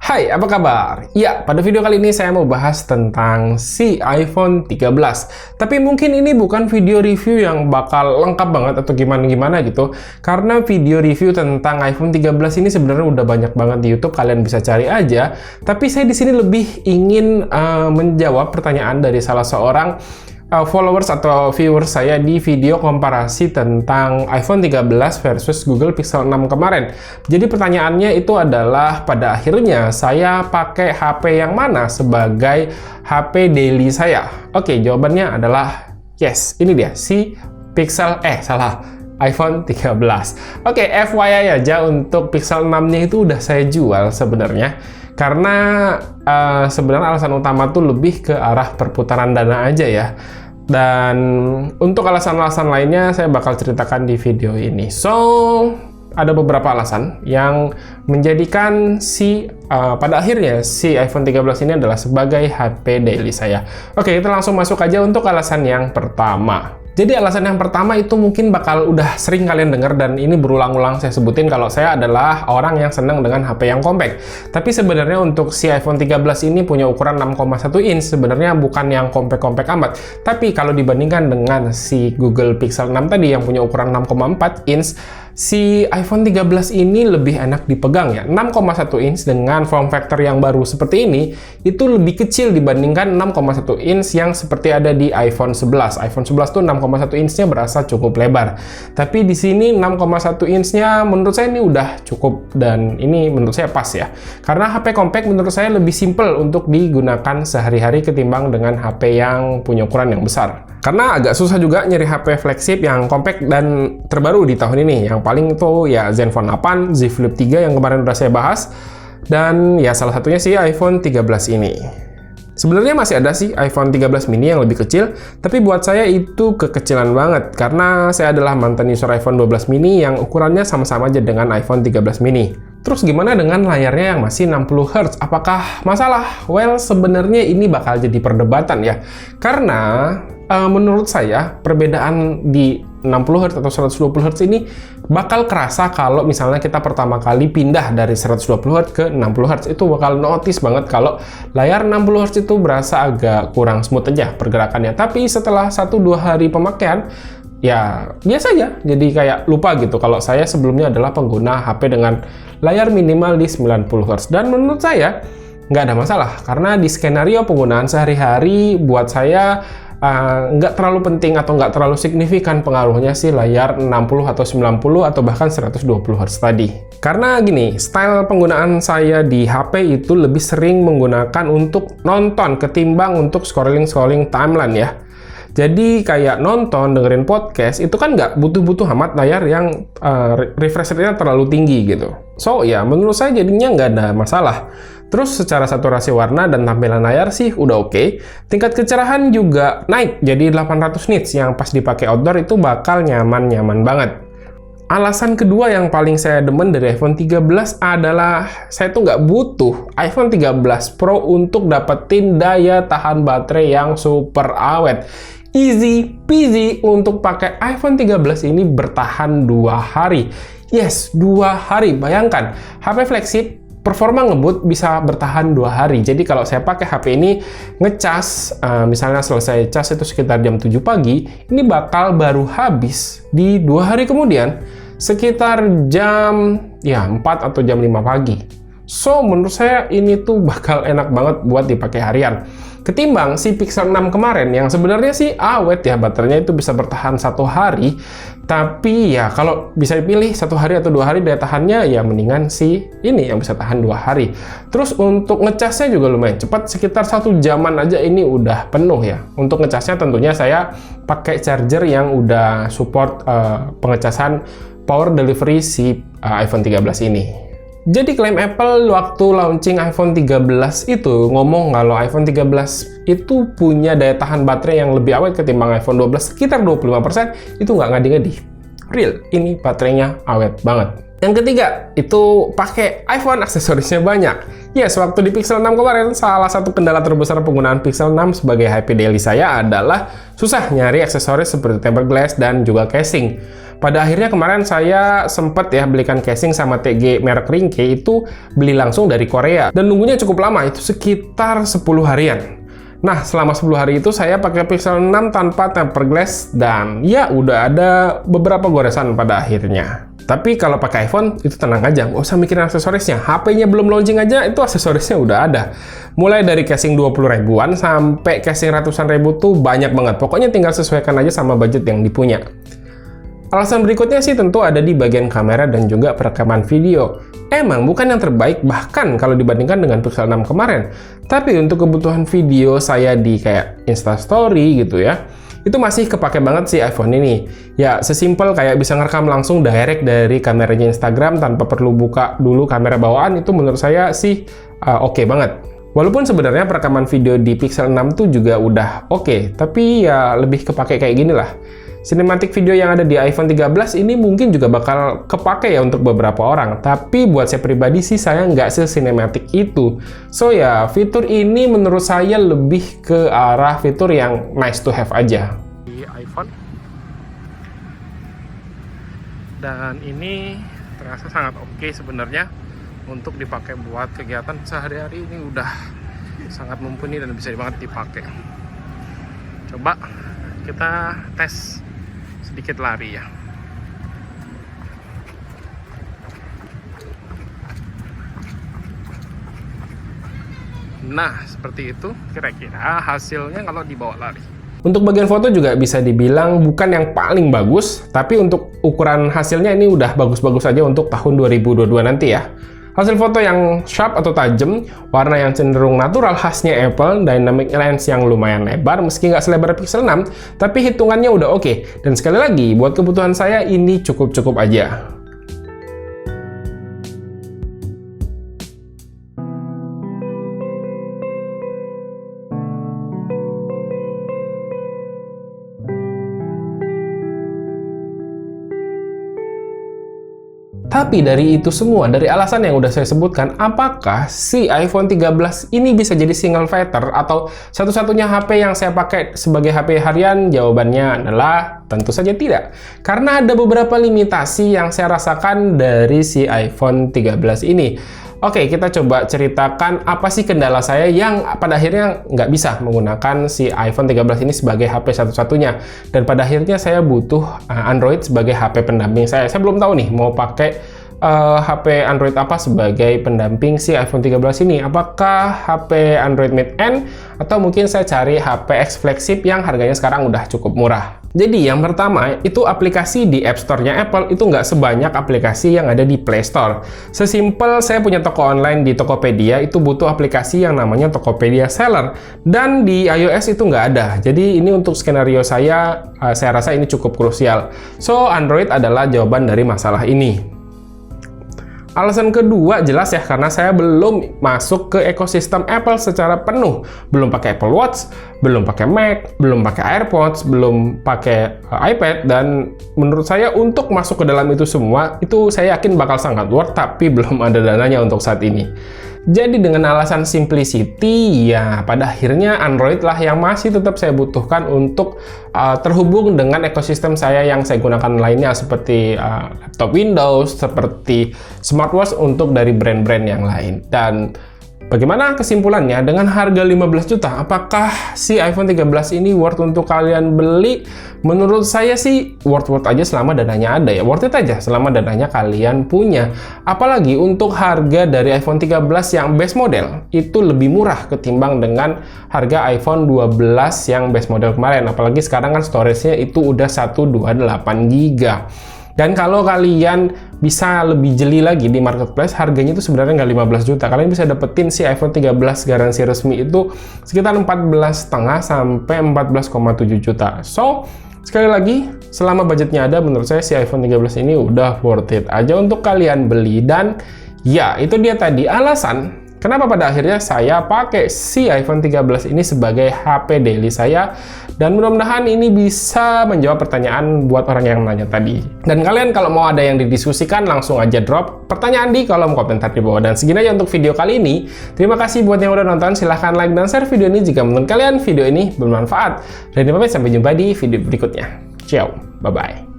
Hai, apa kabar? Ya, pada video kali ini saya mau bahas tentang si iPhone 13. Tapi mungkin ini bukan video review yang bakal lengkap banget atau gimana-gimana gitu. Karena video review tentang iPhone 13 ini sebenarnya udah banyak banget di YouTube, kalian bisa cari aja. Tapi saya di sini lebih ingin menjawab pertanyaan dari salah seorang followers atau viewers saya di video komparasi tentang iPhone 13 versus Google Pixel 6 kemarin. Jadi pertanyaannya itu adalah pada akhirnya saya pakai HP yang mana sebagai HP daily saya? Oke, jawabannya adalah yes, ini dia si iPhone 13. Oke, FYI aja untuk Pixel 6-nya itu udah saya jual sebenarnya. Karena sebenarnya alasan utama tuh lebih ke arah perputaran dana aja ya. Dan untuk alasan-alasan lainnya saya bakal ceritakan di video ini. So, ada beberapa alasan yang menjadikan pada akhirnya si iPhone 13 ini adalah sebagai HP daily saya. Oke, kita langsung masuk aja untuk alasan yang pertama. Jadi alasan yang pertama itu mungkin bakal udah sering kalian dengar dan ini berulang-ulang saya sebutin kalau saya adalah orang yang senang dengan HP yang compact. Tapi sebenarnya untuk si iPhone 13 ini punya ukuran 6,1 inch, sebenarnya bukan yang compact-compact amat. Tapi kalau dibandingkan dengan si Google Pixel 6 tadi yang punya ukuran 6,4 inch, si iPhone 13 ini lebih enak dipegang ya. 6,1 inch dengan form factor yang baru seperti ini, itu lebih kecil dibandingkan 6,1 inch yang seperti ada di iPhone 11. iPhone 11 tuh 6,1 inch-nya berasa cukup lebar. Tapi di sini 6,1 inch-nya menurut saya ini udah cukup dan ini menurut saya pas ya. Karena HP compact menurut saya lebih simple untuk digunakan sehari-hari ketimbang dengan HP yang punya ukuran yang besar. Karena agak susah juga nyari HP flagship yang compact dan terbaru di tahun ini. Yang paling itu ya Zenfone 8, Z Flip 3 yang kemarin udah saya bahas. Dan ya salah satunya sih iPhone 13 ini. Sebenarnya masih ada sih iPhone 13 mini yang lebih kecil, tapi buat saya itu kekecilan banget karena saya adalah mantan user iPhone 12 mini yang ukurannya sama-sama aja dengan iPhone 13 mini. Terus gimana dengan layarnya yang masih 60 Hz? Apakah masalah? Well, sebenarnya ini bakal jadi perdebatan ya. Karena menurut saya perbedaan di 60 Hz atau 120 Hz ini bakal kerasa kalau misalnya kita pertama kali pindah dari 120 Hz ke 60 Hz. Itu bakal notice banget kalau layar 60 Hz itu berasa agak kurang smooth aja pergerakannya. Tapi setelah 1-2 hari pemakaian, ya biasa aja, jadi kayak lupa gitu kalau saya sebelumnya adalah pengguna HP dengan layar minimal di 90 Hz. Dan menurut saya nggak ada masalah karena di skenario penggunaan sehari-hari buat saya nggak terlalu penting atau nggak terlalu signifikan pengaruhnya si layar 60 atau 90 atau bahkan 120 Hz tadi. Karena gini, style penggunaan saya di HP itu lebih sering menggunakan untuk nonton ketimbang untuk scrolling timeline ya. Jadi kayak nonton, dengerin podcast, itu kan nggak butuh-butuh amat layar yang refresh rate-nya terlalu tinggi gitu. So ya, menurut saya jadinya nggak ada masalah. Terus secara saturasi warna dan tampilan layar sih udah oke. Tingkat kecerahan juga naik, jadi 800 nits yang pas dipakai outdoor itu bakal nyaman-nyaman banget. Alasan kedua yang paling saya demen dari iPhone 13 adalah saya tuh nggak butuh iPhone 13 Pro untuk dapetin daya tahan baterai yang super awet. Easy peasy untuk pakai iPhone 13 ini bertahan 2 hari. Yes, 2 hari. Bayangkan, HP flagship performa ngebut bisa bertahan 2 hari. Jadi kalau saya pakai HP ini ngecas, misalnya selesai cas itu sekitar jam 7 pagi, ini bakal baru habis di 2 hari kemudian, sekitar jam 4 atau jam 5 pagi. So, menurut saya ini tuh bakal enak banget buat dipakai harian. Ketimbang si Pixel 6 kemarin yang sebenarnya sih awet ya, baterainya itu bisa bertahan 1 hari. Tapi ya kalau bisa dipilih 1 hari atau 2 hari daya tahannya ya mendingan si ini yang bisa tahan 2 hari. Terus untuk ngecasnya juga lumayan cepat, sekitar 1 jaman aja ini udah penuh ya. Untuk ngecasnya tentunya saya pakai charger yang udah support pengecasan power delivery si iPhone 13 ini. Jadi klaim Apple waktu launching iPhone 13 itu ngomong kalau iPhone 13 itu punya daya tahan baterai yang lebih awet ketimbang iPhone 12 sekitar 25%, itu nggak ngadi-ngadi. Real, ini baterainya awet banget. Yang ketiga, itu pakai iPhone, aksesorisnya banyak. Yes, waktu di Pixel 6 kemarin, salah satu kendala terbesar penggunaan Pixel 6 sebagai HP daily saya adalah susah nyari aksesoris seperti tempered glass dan juga casing. Pada akhirnya kemarin saya sempat ya belikan casing sama TG merek Ringke itu beli langsung dari Korea. Dan nunggunya cukup lama, itu sekitar 10 harian. Nah, selama 10 hari itu saya pakai Pixel 6 tanpa tempered glass dan ya udah ada beberapa goresan pada akhirnya. Tapi kalau pakai iPhone itu tenang aja, nggak usah mikirin aksesorisnya. HP-nya belum launching aja itu aksesorisnya udah ada. Mulai dari casing 20 ribuan sampai casing ratusan ribu tuh banyak banget. Pokoknya tinggal sesuaikan aja sama budget yang dipunya. Alasan berikutnya sih tentu ada di bagian kamera dan juga perekaman video. Emang bukan yang terbaik bahkan kalau dibandingkan dengan Pixel 6 kemarin. Tapi untuk kebutuhan video saya di kayak Instastory gitu ya, itu masih kepake banget sih iPhone ini. Ya, sesimpel kayak bisa ngerekam langsung direct dari kameranya Instagram tanpa perlu buka dulu kamera bawaan, itu menurut saya sih oke banget. Walaupun sebenarnya perekaman video di Pixel 6 tuh juga udah oke, tapi ya lebih kepake kayak gini lah. Cinematic video yang ada di iPhone 13 ini mungkin juga bakal kepake ya untuk beberapa orang, tapi buat saya pribadi sih saya nggak se-cinematic itu. So ya, fitur ini menurut saya lebih ke arah fitur yang nice to have aja. Di iPhone. Dan ini terasa sangat oke sebenarnya untuk dipakai buat kegiatan sehari-hari, ini udah sangat mumpuni dan bisa banget dipakai. Coba kita tes sedikit lari ya. Nah, seperti itu kira-kira hasilnya kalau dibawa lari. Untuk bagian foto juga bisa dibilang bukan yang paling bagus, tapi untuk ukuran hasilnya ini udah bagus-bagus aja untuk tahun 2022 nanti ya. Hasil foto yang sharp atau tajam, warna yang cenderung natural khasnya Apple, dynamic lens yang lumayan lebar meski nggak selebar Pixel 6, tapi hitungannya udah oke. Dan sekali lagi, buat kebutuhan saya ini cukup-cukup aja. Tapi dari itu semua, dari alasan yang udah saya sebutkan, apakah si iPhone 13 ini bisa jadi single fighter atau satu-satunya HP yang saya pakai sebagai HP harian? Jawabannya adalah tentu saja tidak. Karena ada beberapa limitasi yang saya rasakan dari si iPhone 13 ini. Oke, kita coba ceritakan apa sih kendala saya yang pada akhirnya nggak bisa menggunakan si iPhone 13 ini sebagai HP satu-satunya. Dan pada akhirnya saya butuh Android sebagai HP pendamping saya. Saya belum tahu nih mau pakai HP Android apa sebagai pendamping si iPhone 13 ini. Apakah HP Android mid-end atau mungkin saya cari HP X flagship yang harganya sekarang udah cukup murah. Jadi yang pertama itu aplikasi di App Store-nya Apple itu nggak sebanyak aplikasi yang ada di Play Store. Sesimpel saya punya toko online di Tokopedia itu butuh aplikasi yang namanya Tokopedia Seller dan di iOS itu nggak ada. Jadi ini untuk skenario saya rasa ini cukup krusial. So Android adalah jawaban dari masalah ini. Alasan kedua jelas ya, karena saya belum masuk ke ekosistem Apple secara penuh. Belum pakai Apple Watch, belum pakai Mac, belum pakai AirPods, belum pakai iPad, dan menurut saya untuk masuk ke dalam itu semua, itu saya yakin bakal sangat worth, tapi belum ada dananya untuk saat ini. Jadi dengan alasan simplicity, ya pada akhirnya Android lah yang masih tetap saya butuhkan untuk terhubung dengan ekosistem saya yang saya gunakan lainnya seperti laptop Windows, seperti smartwatch untuk dari brand-brand yang lain. Dan bagaimana kesimpulannya? Dengan harga 15 juta, apakah si iPhone 13 ini worth untuk kalian beli? Menurut saya sih worth aja selama dananya ada ya. Worth it aja selama dananya kalian punya. Apalagi untuk harga dari iPhone 13 yang base model itu lebih murah ketimbang dengan harga iPhone 12 yang base model kemarin. Apalagi sekarang kan storage-nya itu udah 128 GB. Dan kalau kalian bisa lebih jeli lagi di marketplace, harganya itu sebenarnya nggak 15 juta. Kalian bisa dapetin si iPhone 13 garansi resmi itu sekitar 14,5 sampai 14,7 juta. So, sekali lagi, selama budgetnya ada, menurut saya si iPhone 13 ini udah worth it aja untuk kalian beli. Dan ya, itu dia tadi alasan kenapa pada akhirnya saya pakai si iPhone 13 ini sebagai HP daily saya. Dan mudah-mudahan ini bisa menjawab pertanyaan buat orang yang nanya tadi. Dan kalian kalau mau ada yang didiskusikan, langsung aja drop pertanyaan di kolom komentar di bawah. Dan segini aja untuk video kali ini. Terima kasih buat yang udah nonton. Silahkan like dan share video ini jika menurut kalian video ini bermanfaat. Dan pamit sampai jumpa di video berikutnya. Ciao, bye-bye.